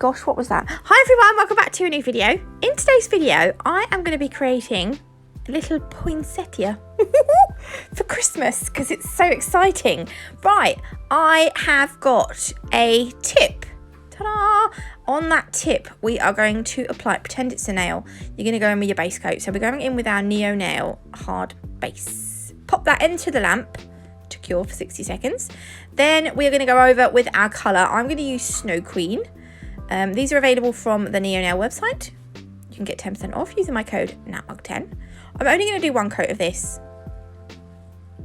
gosh, what was that? Hi everyone, welcome back to a new video. In today's video, I am going to be creating a little poinsettia for Christmas because it's so exciting. Right, I have got a tip. Ta-da! On that tip, we are going to apply, pretend it's a nail. You're going to go in with your base coat. So we're going in with our Neo Nail hard base. Pop that into the lamp to cure for 60 seconds. Then we're going to go over with our colour. I'm going to use Snow Queen. These are available from the Neo Nail website. You can get 10% off using my code NATMUG10. I'm only going to do one coat of this.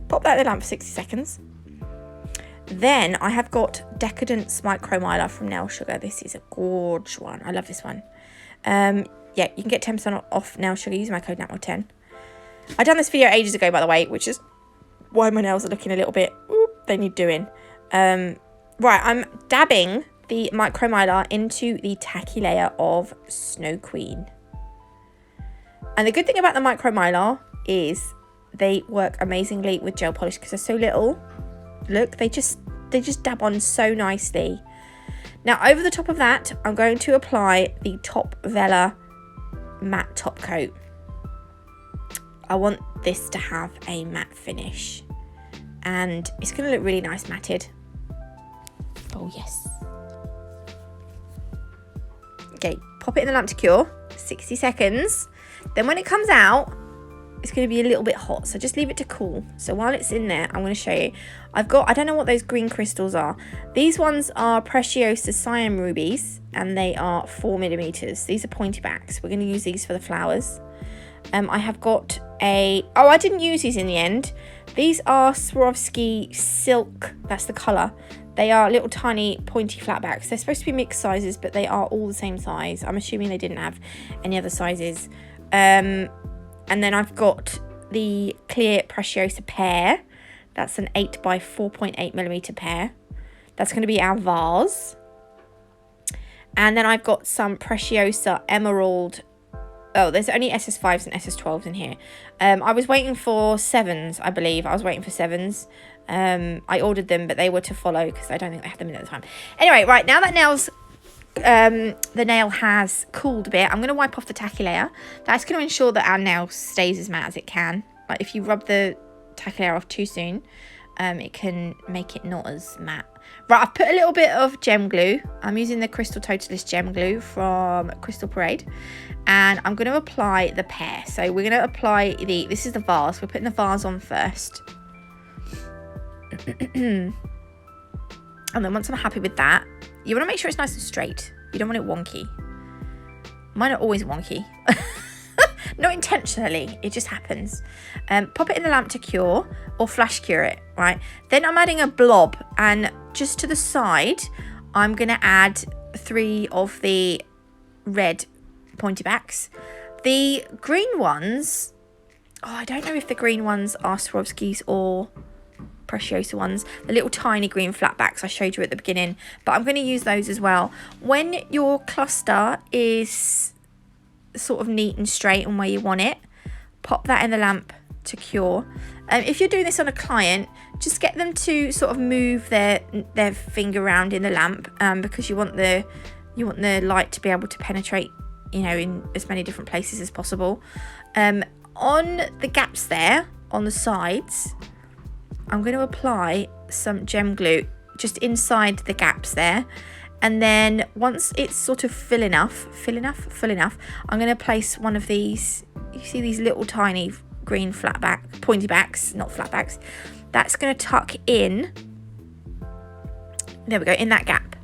Pop that in the lamp for 60 seconds. Then I have got Decadence Micro Miler from Nail Sugar. This is a gorgeous one. I love this one. Yeah, you can get 10% off Nail Sugar using my code NATMUG10. I done this video ages ago, by the way, which is why my nails are looking a little bit, they need doing. Right, I'm dabbing the Micro Miler into the tacky layer of Snow Queen. And the good thing about the Micro Miler is they work amazingly with gel polish because they're so little. Look, they just dab on so nicely. Now, over the top of that, I'm going to apply the Top Vela matte top coat. I want this to have a matte finish. And it's going to look really nice matted. Oh, yes. Okay, pop it in the lamp to cure. 60 seconds. Then when it comes out, it's going to be a little bit hot. So just leave it to cool. So while it's in there, I'm going to show you. I don't know what those green crystals are. These ones are Preciosa Cyan Rubies. And they are 4mm. These are pointy backs. We're going to use these for the flowers. I have got I didn't use these in the end. These are Swarovski Silk. That's the colour. They are little tiny pointy flatbacks. They're supposed to be mixed sizes, but they are all the same size. I'm assuming they didn't have any other sizes. And then I've got the clear Preciosa pear. That's an 8 by 4.8mm pear. That's going to be our vase. And then I've got some Preciosa Emerald. Oh, there's only SS5s and SS12s in here. I was waiting for 7s, I believe. I was waiting for 7s. I ordered them, but they were to follow because I don't think they had them in at the time. Anyway, right, now that the nail has cooled a bit, I'm going to wipe off the tacky layer. That's going to ensure that our nail stays as matte as it can. Like if you rub the tacky layer off too soon, it can make it not as matte. Right, I've put a little bit of gem glue. I'm using the Crystal Totalist gem glue from Crystal Parade. And I'm going to apply the pear. So we're going to apply this is the vase. We're putting the vase on first. And then once I'm happy with that, you want to make sure it's nice and straight. You don't want it wonky. Mine are always wonky. Not intentionally, it just happens. Pop it in the lamp to cure or flash cure it, right? Then I'm adding a blob, and just to the side, I'm going to add 3 of the red pointy backs. The green ones, I don't know if the green ones are Swarovskis or Preciosa ones. The little tiny green flat backs I showed you at the beginning, but I'm going to use those as well. When your cluster is sort of neat and straight and where you want it, pop that in the lamp to cure. If you're doing this on a client, just get them to sort of move their finger around in the lamp, because you want the light to be able to penetrate, you know, in as many different places as possible. On the gaps there on the sides, I'm going to apply some gem glue just inside the gaps there. And then once it's sort of full enough, I'm going to place one of these. You see these little tiny green pointy backs, not flatbacks. That's going to tuck in. There we go, in that gap.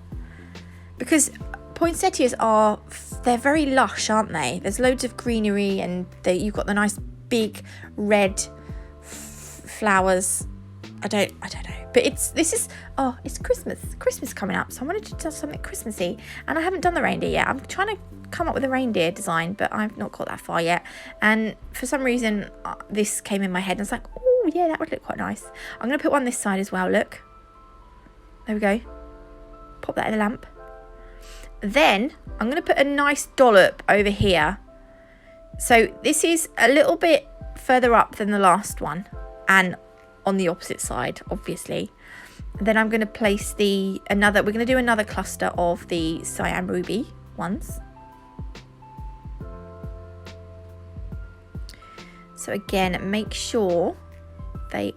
Because poinsettias they're very lush, aren't they? There's loads of greenery, and you've got the nice big red flowers. I don't know. But it's Christmas coming up, so I wanted to do something Christmassy, and I haven't done the reindeer yet. I'm trying to come up with a reindeer design, but I've not got that far yet. And for some reason, this came in my head, and I was like, oh yeah, that would look quite nice. I'm going to put one this side as well, look. There we go. Pop that in the lamp. Then I'm going to put a nice dollop over here. So this is a little bit further up than the last one, and on the opposite side, obviously. Then I'm going to place we're going to do another cluster of the cyan ruby ones. So again, make sure there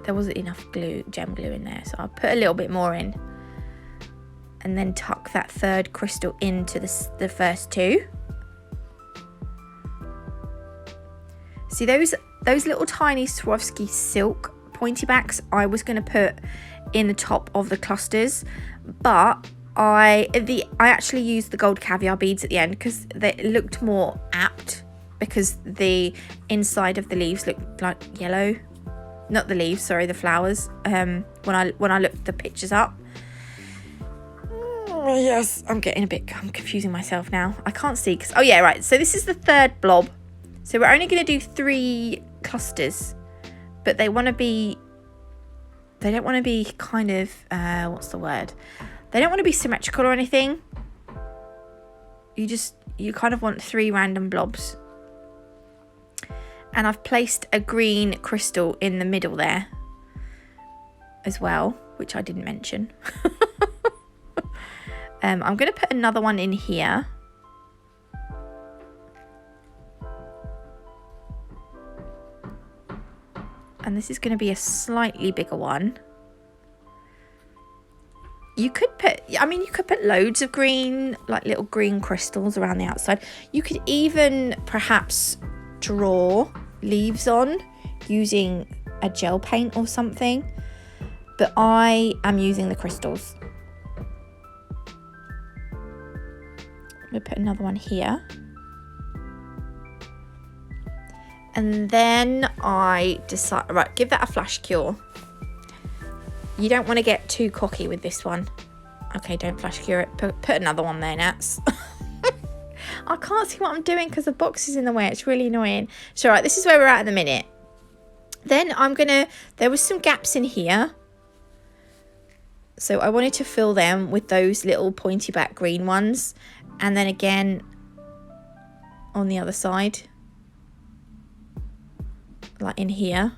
wasn't enough gem glue in there, so I'll put a little bit more in. And then tuck that third crystal into the first two. See those little tiny Swarovski silk pointy backs I was going to put in the top of the clusters, but I actually used the gold caviar beads at the end because they looked more apt, because the inside of the leaves looked like yellow. Not the leaves, sorry, the flowers. When I looked the pictures up. Oh, yes, I'm confusing myself now. I can't see because, oh yeah, right. So this is the third blob. So we're only going to do 3 clusters, but they don't want to be kind of, what's the word? They don't want to be symmetrical or anything. You kind of want 3 random blobs. And I've placed a green crystal in the middle there as well, which I didn't mention. I'm going to put another one in here. And this is going to be a slightly bigger one. You could put loads of green, like little green crystals around the outside. You could even perhaps draw leaves on using a gel paint or something. But I am using the crystals. I'm going to put another one here. And then I decide, right, give that a flash cure. You don't want to get too cocky with this one. Okay, don't flash cure it. Put another one there, Nats. I can't see what I'm doing because the box is in the way. It's really annoying. So, right, this is where we're at the minute. Then there was some gaps in here. So I wanted to fill them with those little pointy back green ones. And then again on the other side. Like in here.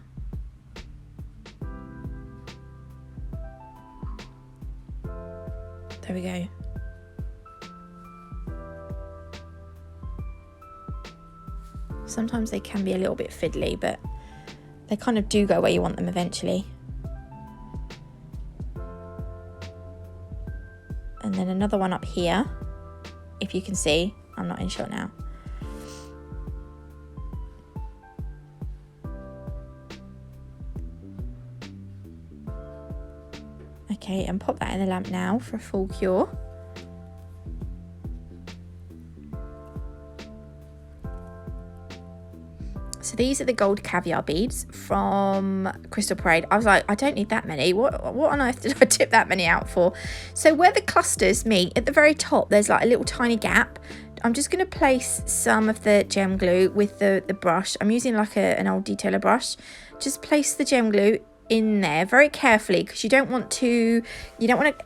There we go. Sometimes they can be a little bit fiddly, but they kind of do go where you want them eventually. And then another one up here, if you can see. I'm not in shot now. Okay, and pop that in the lamp now for a full cure. So these are the gold caviar beads from Crystal Parade. I was like, I don't need that many. What on earth did I tip that many out for? So where the clusters meet, at the very top, there's like a little tiny gap. I'm just going to place some of the gem glue with the brush. I'm using like an old detailer brush. Just place the gem glue in there very carefully, because you don't want to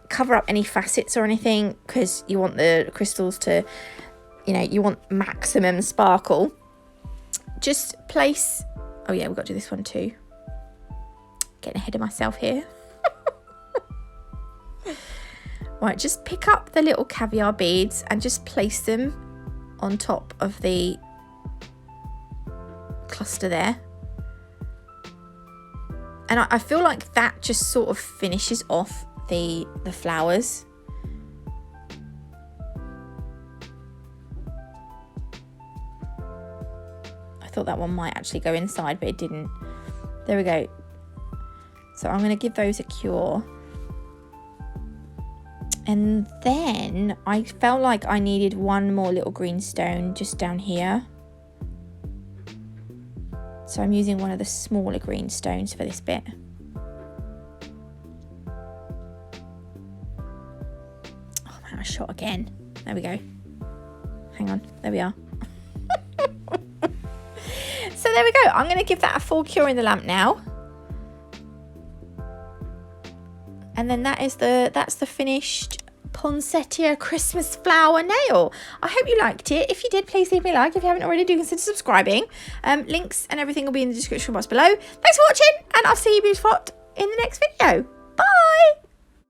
cover up any facets or anything, because you want the crystals to, you want maximum sparkle. Just place, oh yeah, we've got to do this one too. Getting ahead of myself here. Right, just pick up the little caviar beads and just place them on top of the cluster there. And I feel like that just sort of finishes off the flowers. I thought that one might actually go inside, but it didn't. There we go. So I'm going to give those a cure. And then I felt like I needed one more little green stone just down here. So I'm using one of the smaller green stones for this bit. Oh, I'm out of shot again. There we go. Hang on. There we are. So there we go. I'm going to give that a full cure in the lamp now. And then that's the finished Poinsettia Christmas flower nail. I hope you liked it. If you did, please leave me a like. If you haven't already, do consider subscribing. Links and everything will be in the description box below. Thanks for watching, and I'll see you beautiful lot in the next video. Bye!